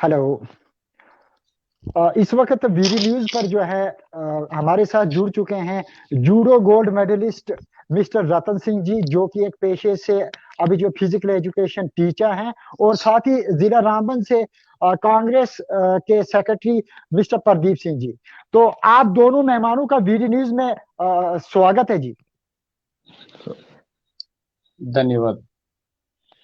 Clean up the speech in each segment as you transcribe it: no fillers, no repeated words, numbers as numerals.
Hello. इस वक्त VD news पर जो है हमारे साथ जुड़ चुके हैं judo gold medallist mister Ratan Singh ji, जो कि एक पेशे से अभी जो फिजिकल एजुकेशन टीचर हैं, और साथ ही जिला रामबन से कांग्रेस के सेक्रेटरी मिस्टर प्रदीप सिंह जी। तो आप दोनों मेहमानों का वीडी न्यूज में स्वागत है जी। धन्यवाद।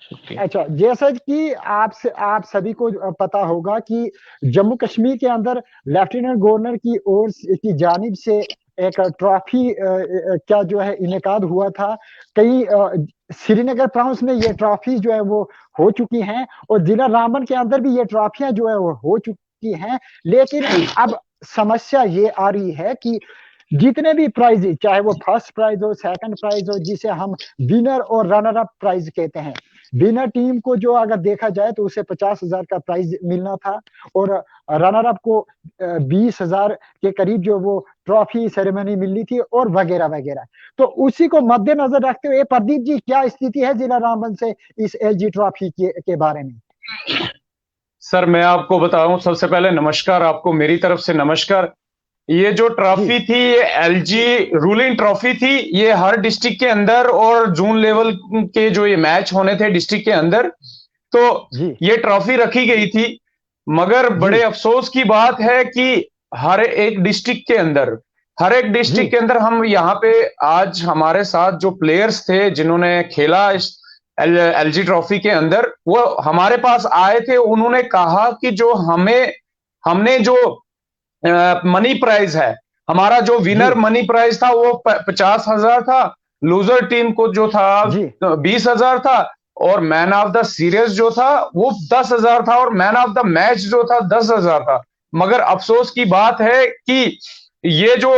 शुक्रिया। अच्छा, जैसा कि आप सभी को पता होगा कि जम्मू कश्मीर के अंदर लेफ्टिनेंट गवर्नर की की जानिब से एक ट्रॉफी क्या जो है इनेकाद हुआ था। कई श्रीनगर प्रांत में ये ट्रॉफी जो है वो हो चुकी हैं, और जिला रामबन के अंदर भी ये ट्रॉफियां जो है वो हो चुकी हैं। लेकिन अब समस्या ये आ रही है कि जितने भी प्राइज, चाहे वो फर्स्ट प्राइज हो, सेकंड प्राइज हो, जिसे हम विनर और रनर अप प्राइज कहते हैं, विनर टीम को जो अगर देखा जाए तो उसे 50,000 का प्राइज मिलना था, और रनर अप को 20,000 के करीब जो वो ट्रॉफी सेरेमनी मिलनी थी, और वगैरह वगैरह। तो उसी को मद्देनजर रखते हुए प्रदीप जी, क्या स्थिति है जिला रामबन से इस एलजी ट्रॉफी के बारे में? सर, मैं आपको बताऊं, सबसे पहले नमस्कार, आपको मेरी तरफ से नमस्कार। ये जो जी ट्रॉफी थी, ये एलजी रूलिंग ट्रॉफी थी। ये हर डिस्ट्रिक्ट के अंदर और जोन लेवल के जो ये मैच होने थे डिस्ट्रिक्ट के अंदर, तो जी ये ट्रॉफी रखी गई थी। मगर बड़े जी अफसोस की बात है कि हर एक डिस्ट्रिक्ट के अंदर हर एक डिस्ट्रिक्ट जी के अंदर हम यहाँ पे आज हमारे साथ जो प्लेयर्स थे जिन्होंने खेला इस एलजी ट्रॉफी के अंदर, वो हमारे पास आए थे। उन्होंने कहा कि जो हमने जो मनी प्राइज है, हमारा जो जी विनर मनी प्राइज था वो 50,000 था। लूजर टीम को जो था जी 20,000 था। और मैन ऑफ द सीरीज जो था वो 10,000 था, और मैन ऑफ द मैच जो था 10,000 था। मगर अफसोस की बात है कि ये जो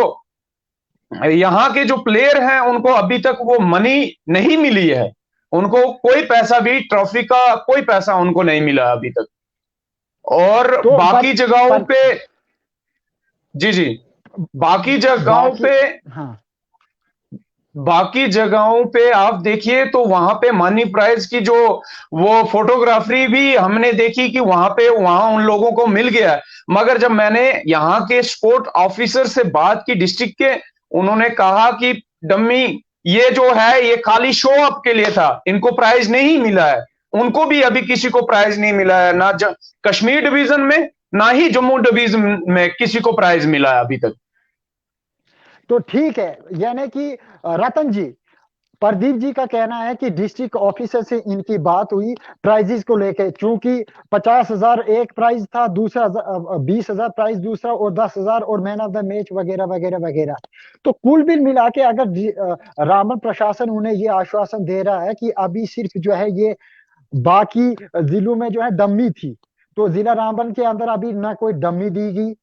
यहाँ के जो प्लेयर हैं उनको अभी तक वो मनी नहीं मिली है। उनको कोई पैसा भी, ट्रॉफी का कोई पैसा उनको नहीं मिला अभी तक। और तो बाकी जगहों पर पे, जी जी, बाकी जगहों बाकी, पे हाँ। बाकी जगहों पे आप देखिए तो वहां पे मनी प्राइज की जो वो फोटोग्राफी भी हमने देखी कि वहां उन लोगों को मिल गया है। मगर जब मैंने यहाँ के स्पोर्ट ऑफिसर से बात की डिस्ट्रिक्ट के, उन्होंने कहा कि डम्मी, ये जो है ये खाली शो अप के लिए था, इनको प्राइज नहीं मिला है। उनको भी अभी किसी को प्राइज नहीं मिला है, ना कश्मीर डिवीजन में, ना ही जम्मू डिवीजन में किसी को प्राइज मिला है अभी तक। तो ठीक है, यानी कि रतन जी, प्रदीप जी का कहना है कि डिस्ट्रिक्ट ऑफिसर से इनकी बात हुई प्राइजेस को लेकर, चूंकि 50,000 एक प्राइज था, दूसरा 20,000 प्राइज दूसरा, और 10,000 और मैन ऑफ द मैच वगैरह वगैरह वगैरह। तो कुल बिल मिला के अगर रामबन प्रशासन उन्हें ये आश्वासन दे रहा है कि अभी सिर्फ जो है ये बाकी जिलों में जो है डम्मी थी, तो जिला रामबन के अंदर अभी ना कोई डम्मी दी गई,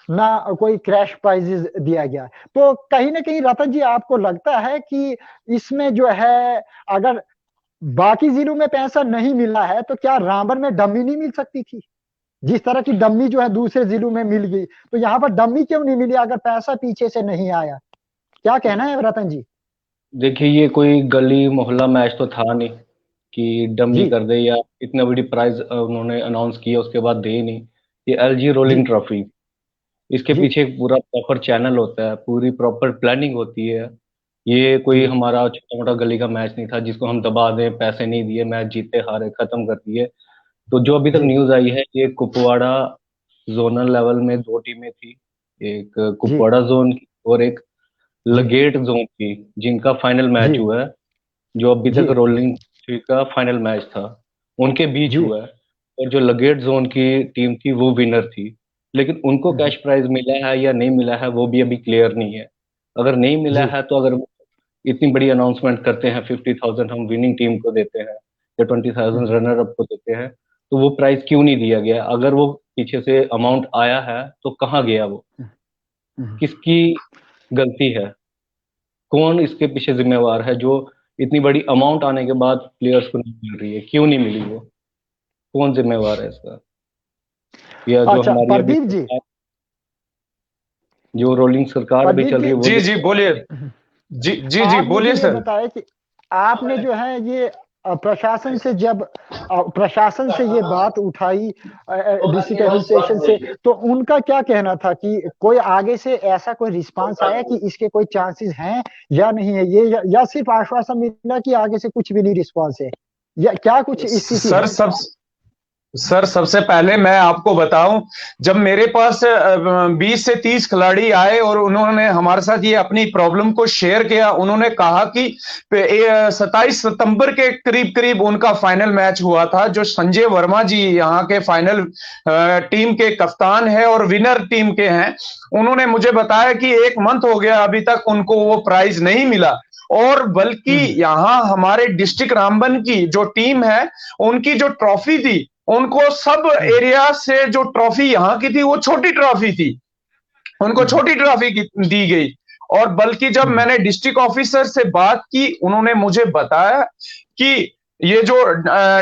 ना कोई क्रैश प्राइजेस दिया गया। तो कहीं ना कहीं रतन जी, आपको लगता है कि इसमें जो है, अगर बाकी जिलों में पैसा नहीं मिला है तो क्या रामबन में डमी नहीं मिल सकती थी? जिस तरह की डमी जो है दूसरे जिलों में मिल गई, तो यहाँ पर डमी क्यों नहीं मिली अगर पैसा पीछे से नहीं आया? क्या कहना है रतन जी? देखिए, ये कोई गली मोहल्ला मैच तो था नहीं कि डमी जी कर दे या इतना बड़ी प्राइज उन्होंने अनाउंस किया उसके बाद दे ही नहीं। ये एलजी रोलिंग जी ट्रॉफी, इसके जी पीछे एक पूरा प्रॉपर चैनल होता है, पूरी प्रॉपर प्लानिंग होती है। ये कोई जी हमारा छोटा मोटा गली का मैच नहीं था जिसको हम दबा दें, पैसे नहीं दिए, मैच जीते हारे खत्म कर दिए। तो जो अभी तक जी न्यूज आई है, ये कुपवाड़ा जोनल लेवल में दो टीमें थी। एक जी कुपवाड़ा जोन की और एक जी लगेट जोन की, जिनका फाइनल मैच जी हुआ है। जो अभी तक जी रोलिंग का फाइनल मैच था, उनके बीच जी हुआ है। और जो लगेट जोन की टीम थी वो विनर थी। लेकिन उनको हम्म, कैश प्राइज मिला है या नहीं मिला है वो भी अभी क्लियर नहीं है। अगर नहीं मिला जी है तो अगर वो इतनी बड़ी अनाउंसमेंट करते हैं, 50,000 हम विनिंग टीम को देते हैं या 20,000 हम्म, रनर अप को देते हैं, तो वो प्राइज क्यों नहीं दिया गया? अगर वो पीछे से अमाउंट आया है तो कहाँ गया वो? हम्म। किसकी गलती है? कौन इसके पीछे जिम्मेवार है जो इतनी बड़ी अमाउंट आने के बाद प्लेयर्स को नहीं मिल रही है? क्यों नहीं मिली वो? कौन जिम्मेवार है इसका? या जो अच्छा हमारी अभी प्रदीप जी, सरकार, जो रोलिंग सरकार अभी प्रदीप चल रही जी, है वो जी जी बोलिए। हम्म, जी जी जी आप मुझे बोलिए ये सर। बताएं कि आपने जो है ये प्रशासन से जब प्रशासन से ये बात उठाई डिस्ट्रिक्ट एडमिनिस्ट्रेशन से, तो उनका क्या कहना था कि कोई आगे से ऐसा कोई रिस्पांस आया कि इसके कोई चांसेस हैं या नहीं है, ये या सिर्फ आश्वासन मिला कि आगे से कुछ भी नहीं रिस्पांस है, या क्या कुछ स्थिति सर है? सर सबसे पहले मैं आपको बताऊं, जब मेरे पास 20 से 30 खिलाड़ी आए और उन्होंने हमारे साथ ये अपनी प्रॉब्लम को शेयर किया, उन्होंने कहा कि 27 सितंबर के करीब करीब उनका फाइनल मैच हुआ था, जो संजय वर्मा जी यहाँ के फाइनल टीम के कप्तान है और विनर टीम के हैं। उन्होंने मुझे बताया कि 1 मंथ हो गया अभी तक उनको वो प्राइज नहीं मिला, और बल्कि यहाँ हमारे डिस्ट्रिक्ट रामबन की जो टीम है, उनकी जो ट्रॉफी थी, उनको सब एरिया से जो ट्रॉफी यहाँ की थी वो छोटी ट्रॉफी थी, उनको छोटी ट्रॉफी दी गई। और बल्कि जब मैंने डिस्ट्रिक्ट ऑफिसर से बात की, उन्होंने मुझे बताया कि ये जो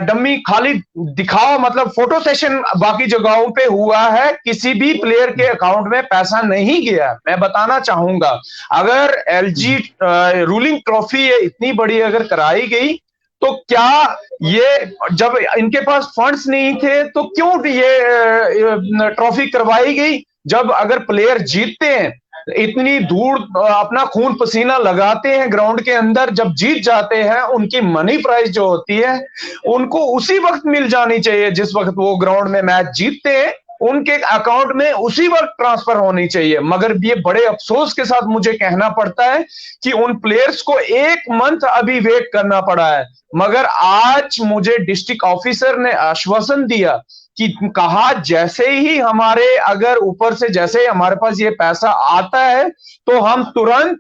डम्मी खाली दिखावा, मतलब फोटो सेशन बाकी जगहों पे हुआ है, किसी भी प्लेयर के अकाउंट में पैसा नहीं गया। मैं बताना चाहूंगा, अगर एलजी रूलिंग ट्रॉफी ये इतनी बड़ी अगर कराई गई, तो क्या ये जब इनके पास फंड्स नहीं थे तो क्यों ये ट्रॉफी करवाई गई? जब अगर प्लेयर जीतते हैं, इतनी दूर अपना खून पसीना लगाते हैं ग्राउंड के अंदर, जब जीत जाते हैं, उनकी मनी प्राइज जो होती है उनको उसी वक्त मिल जानी चाहिए जिस वक्त वो ग्राउंड में मैच जीतते हैं, उनके अकाउंट में उसी वक्त ट्रांसफर होनी चाहिए। मगर ये बड़े अफसोस के साथ मुझे कहना पड़ता है कि उन प्लेयर्स को 1 मंथ अभी वेट करना पड़ा है। मगर आज मुझे डिस्ट्रिक्ट ऑफिसर ने आश्वासन दिया कि कहा जैसे ही हमारे अगर ऊपर से जैसे ही हमारे पास ये पैसा आता है, तो हम तुरंत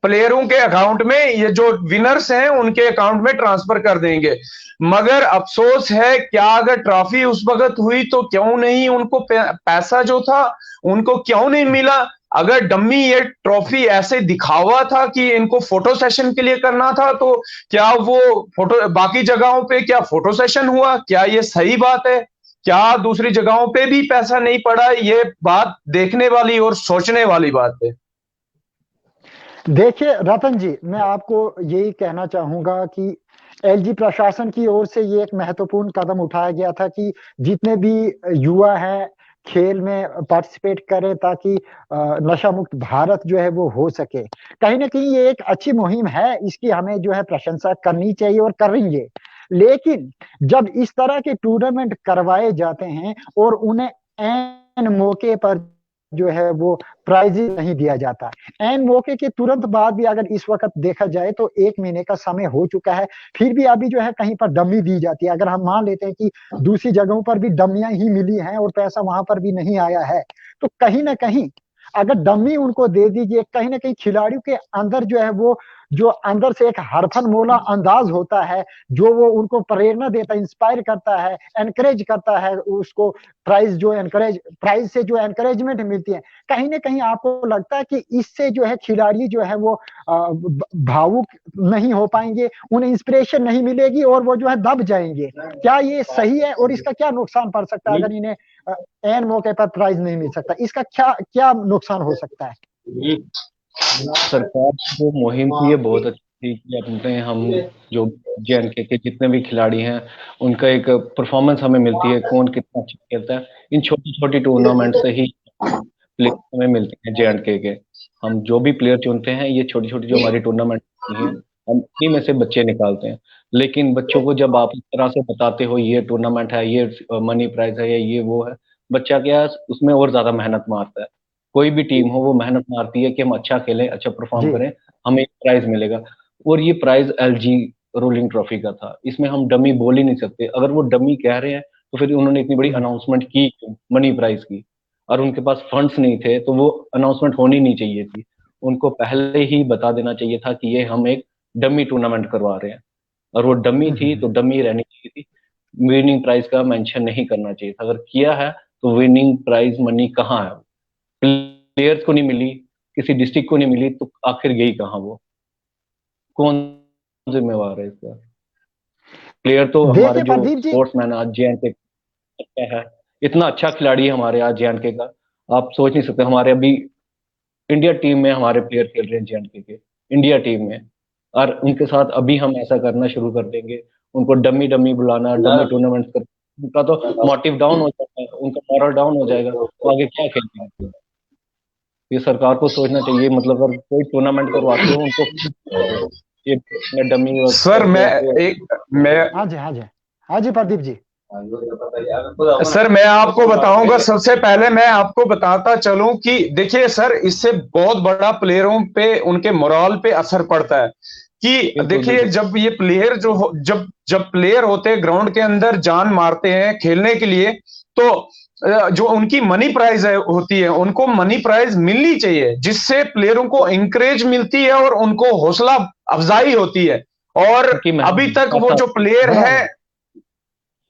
प्लेयरों के अकाउंट में, ये जो विनर्स हैं उनके अकाउंट में ट्रांसफर कर देंगे। मगर अफसोस है, क्या अगर ट्रॉफी उस वक्त हुई तो क्यों नहीं उनको पैसा जो था उनको क्यों नहीं मिला? अगर डम्मी ये ट्रॉफी ऐसे दिखावा था कि इनको फोटो सेशन के लिए करना था, तो क्या वो फोटो बाकी जगहों पे क्या फोटो सेशन हुआ? क्या ये सही बात है? क्या दूसरी जगहों पे भी पैसा नहीं पड़ा? ये बात देखने वाली और सोचने वाली बात है। देखिए रतन जी, मैं आपको यही कहना चाहूंगा कि एलजी प्रशासन की ओर से ये एक महत्वपूर्ण कदम उठाया गया था कि जितने भी युवा हैं खेल में पार्टिसिपेट करें, ताकि नशा मुक्त भारत जो है वो हो सके। कहीं ना कहीं ये एक अच्छी मुहिम है, इसकी हमें जो है प्रशंसा करनी चाहिए और करेंगे। लेकिन जब इस तरह के टूर्नामेंट करवाए जाते हैं और उन्हें एन मौके पर जो है वो प्राइजेस नहीं दिया जाता, एन मौके के तुरंत बाद भी अगर इस वक्त देखा जाए तो 1 महीने का समय हो चुका है, फिर भी अभी जो है कहीं पर डमी दी जाती है। अगर हम मान लेते हैं कि दूसरी जगहों पर भी डमियां ही मिली हैं और पैसा वहां पर भी नहीं आया है, तो कहीं ना कहीं अगर डमी उनको दे दीजिए, कहीं ना कहीं खिलाड़ियों के अंदर जो है वो जो अंदर से एक हरफन मोला अंदाज होता है, जो वो उनको प्रेरणा देता है, इंस्पायर करता है, एनकरेज करता है उसको, प्राइज से जो एनकरेजमेंट मिलती है, कहीं ना कहीं आपको लगता है कि इससे जो है खिलाड़ी जो है वो भावुक नहीं हो पाएंगे, उन्हें इंस्पिरेशन नहीं मिलेगी और वो जो है दब जाएंगे। क्या ये सही है और इसका क्या नुकसान पड़ सकता है अगर इन्हें एन मौके पर प्राइज नहीं मिल सकता? इसका क्या क्या नुकसान हो सकता है? सरकार की जो मुहिम थी ये बहुत अच्छी थी कि अपने हम जो जेएनके के जितने भी खिलाड़ी हैं उनका एक परफॉर्मेंस हमें मिलती है, कौन कितना अच्छा खेलता है। इन छोटी छोटी टूर्नामेंट से ही प्लेयर हमें मिलते हैं जेएनके के। हम जो भी प्लेयर चुनते हैं, ये छोटी छोटी जो हमारी टूर्नामेंट होती हैं, हम इन्हीं में से बच्चे निकालते हैं। लेकिन बच्चों को जब आप इस तरह से बताते हो ये टूर्नामेंट है, ये मनी प्राइज है, या ये वो है, बच्चा क्या है उसमें और ज्यादा मेहनत मारता है। कोई भी टीम हो वो मेहनत मारती है कि हम अच्छा खेलें, अच्छा परफॉर्म जी करें, हमें एक प्राइज मिलेगा। और ये प्राइज एलजी रोलिंग ट्रॉफी का था, इसमें हम डमी बोल ही नहीं सकते। अगर वो डमी कह रहे हैं तो फिर उन्होंने इतनी बड़ी अनाउंसमेंट की मनी प्राइज की, और उनके पास फंड्स नहीं थे तो वो अनाउंसमेंट होनी नहीं चाहिए थी। उनको पहले ही बता देना चाहिए था कि ये हम एक डमी टूर्नामेंट करवा रहे हैं, और वो डमी थी तो डमी रहनी चाहिए थी। विनिंग प्राइज का मेंशन नहीं करना चाहिए था। अगर किया है तो विनिंग प्राइज मनी कहाँ है? प्लेयर्स को नहीं मिली, किसी डिस्ट्रिक्ट को नहीं मिली, तो आखिर गई कहाँ वो? कौन जिम्मेवार है इसका? प्लेयर तो हमारे देखिए जो प्रदीप जी, स्पोर्ट्समैन आज जेएनके है, इतना अच्छा खिलाड़ी है हमारे आज जेएनके का, आप सोच नहीं सकते। हमारे अभी इंडिया टीम में हमारे प्लेयर खेल रहे हैं जेएनके के, इंडिया टीम में। और उनके साथ अभी हम ऐसा करना शुरू कर देंगे, उनको डमी डमी बुलाना, डमी टूर्नामेंट कर, उनका तो मोटिव डाउन हो जाता है, उनका मॉरल डाउन हो जाएगा, तो आगे क्या खेलेंगे? ये सरकार को सोचना चाहिए, मतलब अगर कोई टूर्नामेंट करवाते हो उनको करो, ये डमी सर करके मैं हाँ जी, हाँ जी, हाँ जी प्रदीप जी। सर मैं आपको बताऊंगा, सबसे पहले मैं आपको बताता चलूं कि देखिए सर, इससे बहुत बड़ा प्लेयरों पे, उनके मोरल पे असर पड़ता है कि बिल्कुल देखिए, बिल्कुल। जब ये प्लेयर जब जब प्लेयर होते हैं ग्राउंड के अंदर, जान मारते हैं खेलने के लिए, तो जो उनकी मनी प्राइज होती है, उनको मनी प्राइज मिलनी चाहिए, जिससे प्लेयरों को इंकरेज मिलती है और उनको हौसला अफजाई होती है। और उनकी अभी मेहनत तक वो पैसा। जो प्लेयर है,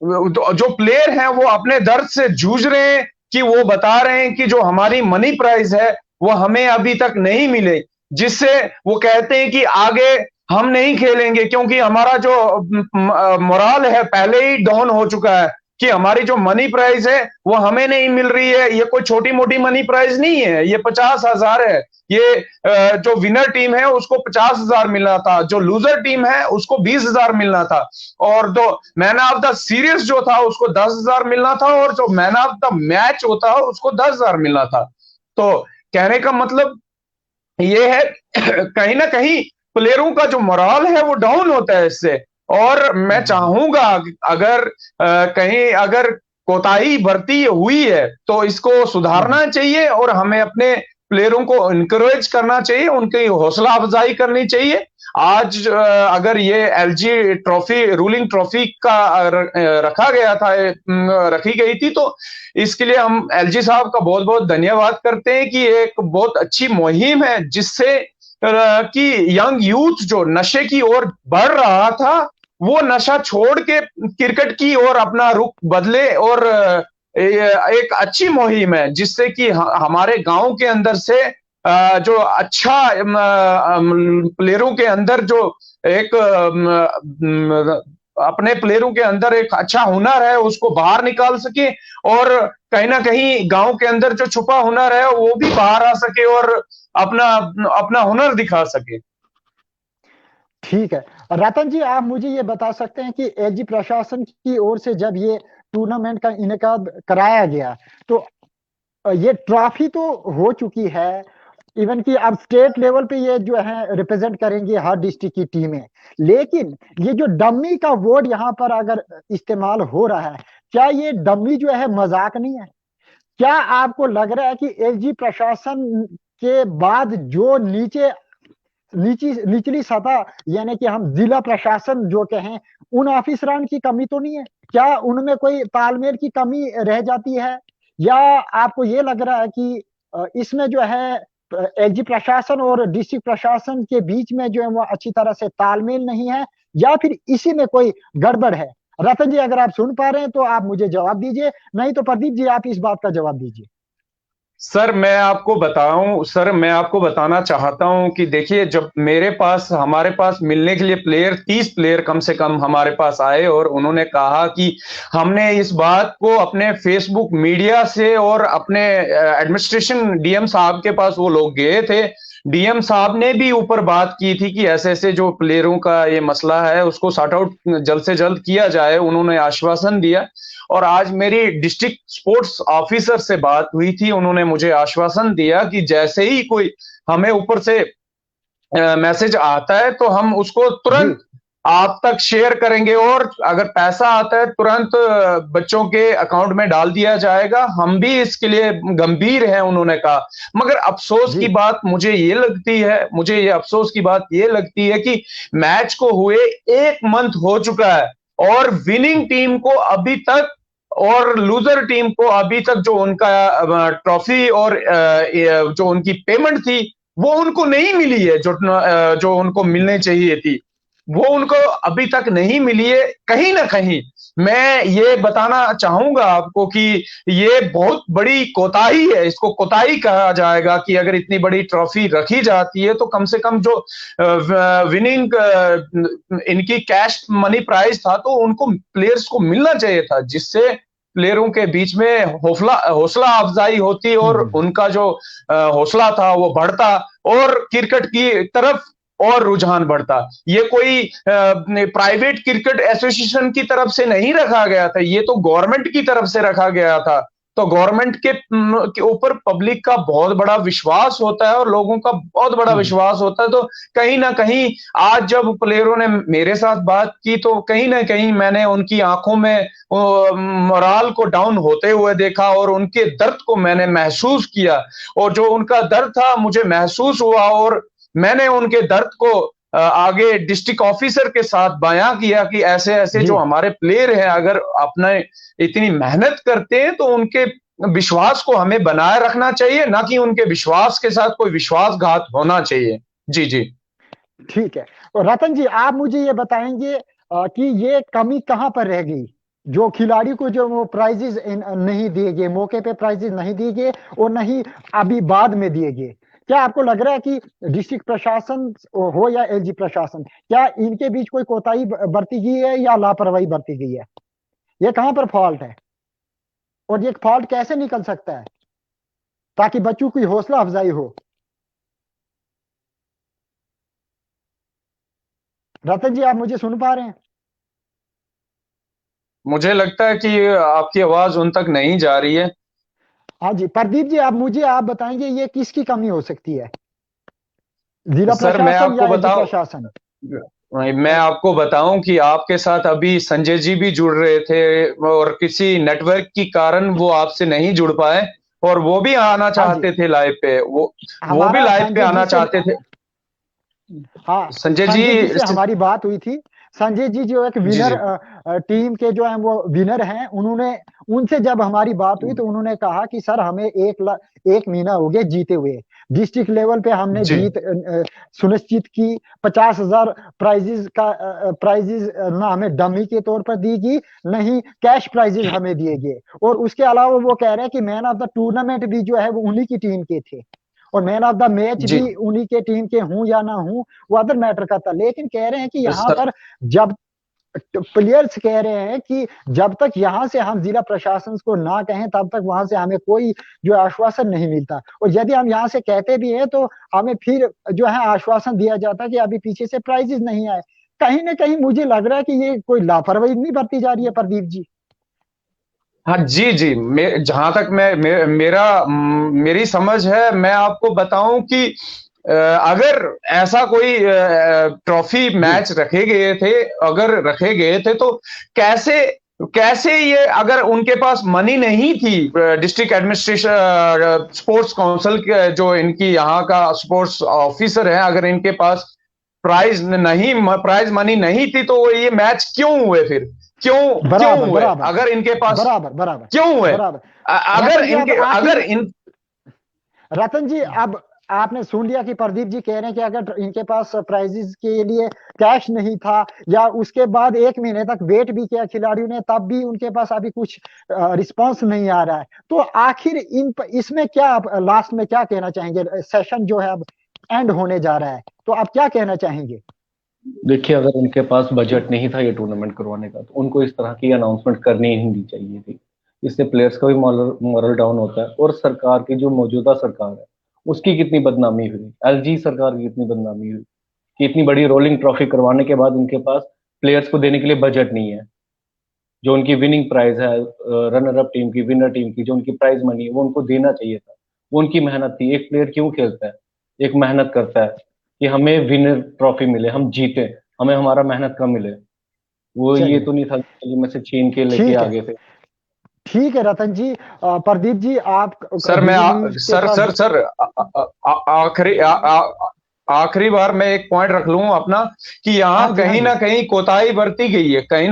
बराबर। जो प्लेयर हैं, वो अपने दर्द से जूझ रहे हैं कि वो बता रहे हैं कि जो हमारी मनी प्राइज है वो हमें अभी तक नहीं मिले, जिससे वो कहते हैं कि आगे हम नहीं खेलेंगे, क्योंकि हमारा जो मोराल है पहले ही डाउन हो चुका है कि हमारी जो मनी प्राइज है वो हमें नहीं मिल रही है। ये कोई छोटी मोटी मनी प्राइज नहीं है, ये 50,000 है। ये जो विनर टीम है उसको 50,000 मिलना था, जो लूजर टीम है उसको 20,000 मिलना था, और जो मैन ऑफ द सीरीज जो था उसको 10,000 मिलना था, और जो मैन ऑफ द मैच होता है उसको 10,000 मिलना था। तो कहने का मतलब ये है कहीं ना कहीं प्लेयरों का जो मोराल है वो डाउन होता है इससे। और मैं हम्म, चाहूंगा, अगर कहीं अगर कोताही बरती हुई है तो इसको हम्म, सुधारना चाहिए, और हमें अपने प्लेयरों को इनकरेज करना चाहिए, उनकी हौसला अफजाई करनी चाहिए। आज अगर ये एलजी ट्रॉफी, रूलिंग ट्रॉफी का रखा गया था, रखी गई थी, तो इसके लिए हम एलजी साहब का बहुत बहुत धन्यवाद करते हैं कि एक बहुत अच्छी मुहिम है, जिससे कि यंग यूथ जो नशे की ओर बढ़ रहा था, वो नशा छोड़ के क्रिकेट की ओर अपना रुख बदले, और एक अच्छी मुहिम है, जिससे कि हमारे गांव के अंदर से जो अच्छा प्लेयरों के अंदर जो एक अपने प्लेयरों के अंदर एक अच्छा हुनर है उसको बाहर निकाल सके, और कहीं ना कहीं गांव के अंदर जो छुपा हुनर है वो भी बाहर आ सके और अपना अपना हुनर दिखा सके। ठीक है। रतन जी, आप मुझे ये बता सकते हैं कि एलजी प्रशासन की ओर से जब ये टूर्नामेंट का इनेकाद कराया गया, तो ये ट्रॉफी तो हो चुकी है, इवन कि अब स्टेट लेवल पे ये जो है रिप्रेजेंट करेंगे हर डिस्ट्रिक्ट की टीमें, लेकिन ये जो डम्मी का वर्ड यहाँ पर अगर इस्तेमाल हो रहा है, क्या ये डम्मी जो है मजाक नहीं है? क्या आपको लग रहा है कि एलजी प्रशासन के बाद जो निचली सतह, यानी कि हम जिला प्रशासन जो कहें, उन ऑफिसरान की कमी तो नहीं है? क्या उनमें कोई तालमेल की कमी रह जाती है? या आपको ये लग रहा है कि इसमें जो है एलजी प्रशासन और डिस्ट्रिक्ट प्रशासन के बीच में जो है वो अच्छी तरह से तालमेल नहीं है, या फिर इसी में कोई गड़बड़ है? रतन जी, अगर आप सुन पा रहे हैं तो आप मुझे जवाब दीजिए, नहीं तो प्रदीप जी आप इस बात का जवाब दीजिए। सर मैं आपको बताना चाहता हूं कि देखिए, जब हमारे पास मिलने के लिए 30 प्लेयर कम से कम हमारे पास आए, और उन्होंने कहा कि हमने इस बात को अपने फेसबुक मीडिया से और अपने एडमिनिस्ट्रेशन डीएम साहब के पास वो लोग गए थे, डीएम साहब ने भी ऊपर बात की थी कि ऐसे ऐसे जो प्लेयरों का ये मसला है उसको सॉर्ट आउट जल्द से जल्द किया जाए, उन्होंने आश्वासन दिया। और आज मेरी डिस्ट्रिक्ट स्पोर्ट्स ऑफिसर से बात हुई थी, उन्होंने मुझे आश्वासन दिया कि जैसे ही कोई हमें ऊपर से मैसेज आता है तो हम उसको जी। तुरंत आप तक शेयर करेंगे, और अगर पैसा आता है तुरंत बच्चों के अकाउंट में डाल दिया जाएगा। हम भी इसके लिए गंभीर हैं, उन्होंने कहा। मगर अफसोस जी। की बात मुझे ये लगती है कि मैच को हुए 1 मंथ हो चुका है, और विनिंग टीम को अभी तक और लूजर टीम को अभी तक जो उनका ट्रॉफी और जो उनकी पेमेंट थी वो उनको नहीं मिली है, जो उनको मिलने चाहिए थी वो उनको अभी तक नहीं मिली है। कहीं ना कहीं मैं ये बताना चाहूंगा आपको कि ये बहुत बड़ी कोताही है, इसको कोताही कहा जाएगा कि अगर इतनी बड़ी ट्रॉफी रखी जाती है तो कम से कम जो विनिंग इनकी कैश मनी प्राइज था तो उनको प्लेयर्स को मिलना चाहिए था, जिससे प्लेयरों के बीच में हौसला हौसला अफजाई होती और हम्म। उनका जो हौसला था वो बढ़ता और क्रिकेट की तरफ और रुझान बढ़ता। ये कोई प्राइवेट क्रिकेट एसोसिएशन की तरफ से नहीं रखा गया था, ये तो गवर्नमेंट की तरफ से रखा गया था। तो गवर्नमेंट के ऊपर पब्लिक का बहुत बड़ा विश्वास होता है और लोगों का बहुत बड़ा विश्वास होता है। तो कहीं ना कहीं आज जब प्लेयरों ने मेरे साथ बात की तो कहीं ना कहीं मैंने उनकी आंखों में मोराल को डाउन होते हुए देखा और उनके दर्द को मैंने महसूस किया, और जो उनका दर्द था मुझे महसूस हुआ, और मैंने उनके दर्द को आगे डिस्ट्रिक्ट ऑफिसर के साथ बयां किया कि ऐसे ऐसे जो हमारे प्लेयर हैं अगर अपने इतनी मेहनत करते हैं तो उनके विश्वास को हमें बनाए रखना चाहिए, ना कि उनके विश्वास के साथ कोई विश्वासघात होना चाहिए। जी जी ठीक है। और रतन जी, आप मुझे ये बताएंगे कि ये कमी कहाँ पर रह गई, जो खिलाड़ी को जो वो प्राइजेस नहीं दिए गए, मौके पे प्राइजेस नहीं दिए गए और नहीं अभी बाद में दिए गए। क्या आपको लग रहा है कि डिस्ट्रिक्ट प्रशासन हो या एलजी प्रशासन, क्या इनके बीच कोई कोताही बरती गई है या लापरवाही बरती गई है? ये कहां पर फॉल्ट है और ये फॉल्ट कैसे निकल सकता है ताकि बच्चों की हौसला अफजाई हो? रतन जी, आप मुझे सुन पा रहे हैं? मुझे लगता है कि आपकी आवाज उन तक नहीं जा रही है। हाँ जी, प्रदीप जी, आप बताएंगे ये किसकी कमी हो सकती है, जिला सर मैं प्रशासन आपको या एलजी बताऊं प्रशासन? मैं आपको बताऊं कि आपके साथ अभी संजय जी भी जुड़ रहे थे और किसी नेटवर्क की कारण वो आपसे नहीं जुड़ पाए, और वो भी आना हाँ जी, चाहते थे लाइव पे, वो भी हमारा लाइव पे संजय जी आना से, चाहते थे। हाँ, संजय संजय जी से जी। हमारी बात हुई थी। संजय जी जो एक जी विनर जी टीम के जो है वो विनर हैं, उन्होंने, उनसे जब हमारी बात हुई तो उन्होंने कहा कि सर हमें 1 महीना हो गया जीते हुए, डिस्ट्रिक्ट लेवल पे हमने जी जीत सुनिश्चित की। 50,000 प्राइजेज ना हमें डमी के तौर पर दी गई, नहीं कैश प्राइजेज हमें दिए गए। और उसके अलावा वो कह रहे हैं कि मैन ऑफ द टूर्नामेंट भी जो है वो उन्हीं की टीम के थे, और मैन ऑफ द मैच जी भी उन्हीं के टीम के हूं या ना हूं वो अदर मैटर करता। लेकिन कह रहे हैं कि यहाँ सर। पर जब प्लेयर्स कह रहे हैं कि जब तक यहाँ से हम जिला प्रशासन को ना कहें तब तक वहां से हमें कोई जो आश्वासन नहीं मिलता, और यदि हम यहाँ से कहते भी हैं तो हमें फिर जो है आश्वासन दिया जाता है कि अभी पीछे से प्राइजेस नहीं आए। कहीं ना कहीं मुझे लग रहा है कि ये कोई लापरवाही नहीं बरती जा रही है, प्रदीप जी? हाँ जी जी, जहां तक मेरी समझ है, मैं आपको बताऊं कि अगर ऐसा कोई ट्रॉफी जी मैच रखे गए थे तो कैसे कैसे ये, अगर उनके पास मनी नहीं थी, डिस्ट्रिक्ट एडमिनिस्ट्रेशन स्पोर्ट्स काउंसिल के जो इनकी यहाँ का स्पोर्ट्स ऑफिसर है, अगर इनके पास प्राइज मनी नहीं थी तो ये मैच क्यों हुए फिर? क्यों बराबर हुए बराबर अगर इनके पास? बराबर बराबर क्यों हुए? बराबर। अगर रतन जी, अब इनके अगर आखिर, इन रतन जी, अब आपने सुन लिया कि प्रदीप जी कह रहे हैं कि अगर इनके पास प्राइजेस के लिए कैश नहीं था या उसके बाद 1 महीने तक वेट भी किया खिलाड़ियों ने तब भी उनके पास अभी कुछ रिस्पांस नहीं आ रहा है, तो आखिर इसमें क्या आप लास्ट में क्या कहना चाहेंगे? सेशन जो है अब एंड होने जा रहा है, तो आप क्या कहना चाहेंगे? देखिए, अगर उनके पास बजट नहीं था ये टूर्नामेंट करवाने का तो उनको इस तरह की अनाउंसमेंट करनी ही नहीं चाहिए थी। इससे प्लेयर्स का भी मॉरल डाउन होता है, और सरकार की जो मौजूदा सरकार है उसकी कितनी बदनामी हुई, एलजी सरकार की कितनी बदनामी हुई कि इतनी बड़ी रोलिंग ट्रॉफी करवाने के बाद उनके पास प्लेयर्स को देने के लिए बजट नहीं है। जो उनकी विनिंग प्राइज है, रनर अप टीम की, विनर टीम की जो उनकी प्राइज मनी है वो उनको देना चाहिए था। वो उनकी मेहनत थी। एक प्लेयर क्यों खेलता है? एक मेहनत करता है कि हमें विनर ट्रॉफी मिले, हम जीते, हमें हमारा मेहनत का मिले। वो ये चलिए, तो नहीं था कि में से छीन के लेके ठीक है, आगे थे। ठीक है रतन जी। प्रदीप जी, आप सर मैं डीडी न्यूज के सर साथ सर सर आखिरी बार मैं एक पॉइंट रख लूं अपना, कि हाँ यहाँ जी, हाँ कहीं जी, ना कहीं कोताही बरती गई है, कहीं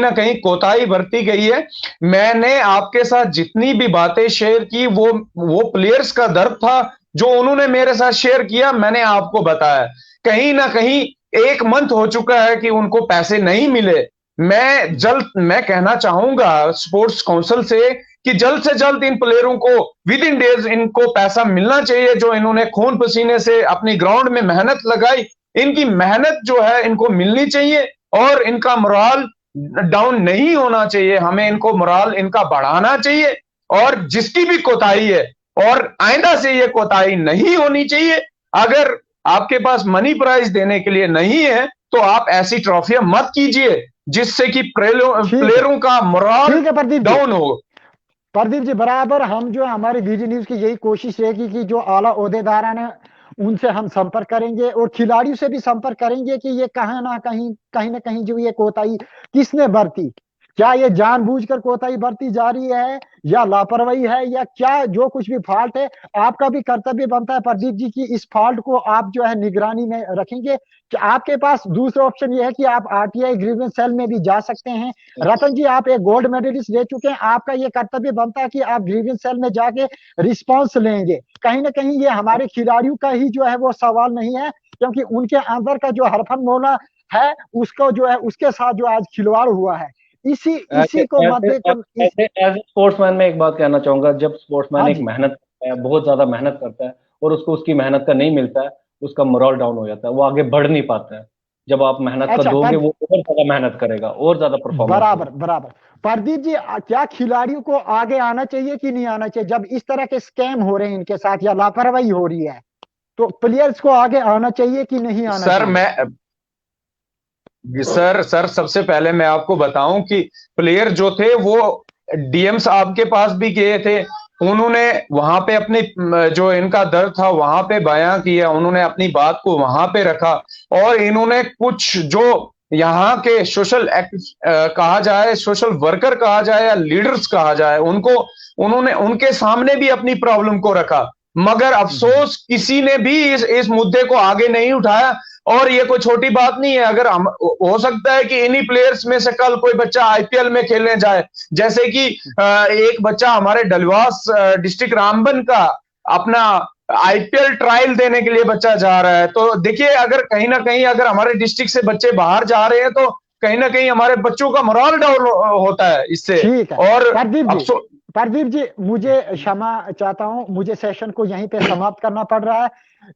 ना कहीं कोताही बरती गई है। मैंने आपके साथ जितनी भी बातें शेयर की वो प्लेयर्स का दर्द था जो उन्होंने मेरे साथ शेयर किया, मैंने आपको बताया। कहीं ना कहीं 1 मंथ हो चुका है कि उनको पैसे नहीं मिले। मैं कहना चाहूंगा स्पोर्ट्स काउंसिल कि जल्द से जल्द इन प्लेयरों को विद इन डेज इनको पैसा मिलना चाहिए, जो इन्होंने खून पसीने से अपनी ग्राउंड में मेहनत लगाई, इनकी मेहनत जो है इनको मिलनी चाहिए, और इनका मोराल डाउन नहीं होना चाहिए। हमें इनको मोराल इनका बढ़ाना चाहिए, और जिसकी भी कोताही है, और आइंदा से ये कोताही नहीं होनी चाहिए। अगर आपके पास मनी प्राइज देने के लिए नहीं है, तो आप ऐसी ट्रॉफियां मत कीजिए जिससे कि प्लेयरों का मोरल ठीक है प्रदीप जी। डाउन हो। प्रदीप जी बराबर, हम जो हमारी बीडी न्यूज की यही कोशिश रहेगी कि जो आला ओहदेदार हैं उनसे हम संपर्क करेंगे और खिलाड़ियों से भी संपर्क करेंगे कि ये कहीं ना कहीं जो ये कोताही किसने बरती, क्या ये जानबूझकर कोताही बरती जा रही है या लापरवाही है या क्या, जो कुछ भी फॉल्ट है आपका भी कर्तव्य बनता है प्रदीप जी की इस फॉल्ट को आप जो है निगरानी में रखेंगे। कि आपके पास दूसरा ऑप्शन ये है कि आप आरटीआई ग्रीवेंस सेल में भी जा सकते हैं। रतन जी आप एक गोल्ड मेडलिस्ट ले चुके हैं, आपका ये कर्तव्य बनता है कि आप ग्रीवेंस सेल में जाके रिस्पॉन्स लेंगे। कहीं ना कहीं ये हमारे खिलाड़ियों का ही जो है वो सवाल नहीं है, क्योंकि उनके अंदर का जो हरफन मौला है उसको जो है उसके साथ जो आज खिलवाड़ हुआ है, इसी इसी को मद्दे को एज स्पोर्ट्समैन में एक बात कहना चाहूंगा, जब स्पोर्ट्समैन हाँ एक जी। मेहनत करता है, बहुत ज्यादा मेहनत करता है और उसको उसकी मेहनत का नहीं मिलता है, उसका मोरल डाउन हो जाता है, वो आगे बढ़ नहीं पाता है। जब आप मेहनत का अच्छा दोगे वो और ज्यादा मेहनत करेगा और ज्यादा परफॉर्मेंस बराबर देगा। बराबर। प्रदीप जी क्या खिलाड़ियों को आगे आना चाहिए कि नहीं आना चाहिए जब इस तरह के स्कैम हो रहे हैं इनके साथ या लापरवाही हो रही है, तो प्लेयर्स को आगे आना चाहिए कि नहीं आना सर चाहिए? सर सबसे पहले मैं आपको बताऊं कि प्लेयर जो थे वो डीएम साहब के पास भी गए थे, उन्होंने वहां पे अपनी जो इनका दर्द था वहां पे बयां किया, उन्होंने अपनी बात को वहां पे रखा। और इन्होंने कुछ जो यहाँ के सोशल कहा जाए, सोशल वर्कर कहा जाए या लीडर्स कहा जाए, उनको उन्होंने उनके सामने भी अपनी प्रॉब्लम को रखा, मगर अफसोस किसी ने भी इस मुद्दे को आगे नहीं उठाया। और ये कोई छोटी बात नहीं है, अगर हम हो सकता है कि इन्हीं प्लेयर्स में से कल कोई बच्चा आईपीएल में खेलने जाए, जैसे कि एक बच्चा हमारे डलवास डिस्ट्रिक्ट रामबन का अपना आईपीएल ट्रायल देने के लिए बच्चा जा रहा है। तो देखिए, अगर कहीं ना कहीं अगर हमारे डिस्ट्रिक्ट से बच्चे बाहर जा रहे हैं तो कहीं ना कहीं हमारे बच्चों का मोरल डाउन होता है इससे। ठीक है और प्रदीप जी मुझे क्षमा चाहता हूं, मुझे सेशन को यहीं पे समाप्त करना पड़ रहा है,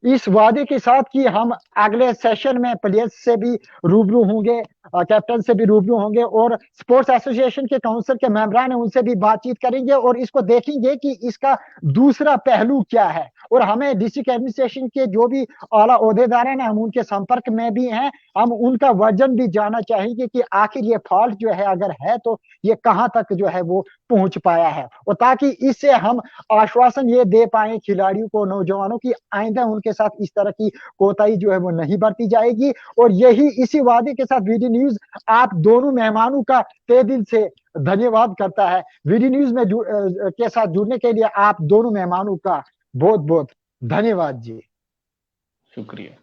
इस वादे के साथ कि हम अगले सेशन में प्लेयर्स से भी रूबरू होंगे, कैप्टन से भी रूबरू होंगे और स्पोर्ट्स एसोसिएशन के काउंसिल के मेंबरान हैं उनसे भी बातचीत करेंगे और इसको देखेंगे कि इसका दूसरा पहलू क्या है। और हमें डिस्ट्रिक्ट एडमिनिस्ट्रेशन के जो भी आला ओहदेदार हैं हम उनके संपर्क में भी हैं, हम उनका वर्जन भी जानना चाहेंगे कि आखिर ये फॉल्ट जो है अगर है तो ये कहां तक जो है वो पहुंच पाया है, और ताकि इससे हम आश्वासन ये दे पाए खिलाड़ियों को, नौजवानों की, आइंदा उनके साथ इस तरह की कोताही जो है वो नहीं बरती जाएगी। और यही इसी वादे के साथ वीडी न्यूज आप दोनों मेहमानों का तहे दिल से धन्यवाद करता है। वीडी न्यूज में के साथ जुड़ने के लिए आप दोनों मेहमानों का बहुत बहुत धन्यवाद जी। शुक्रिया।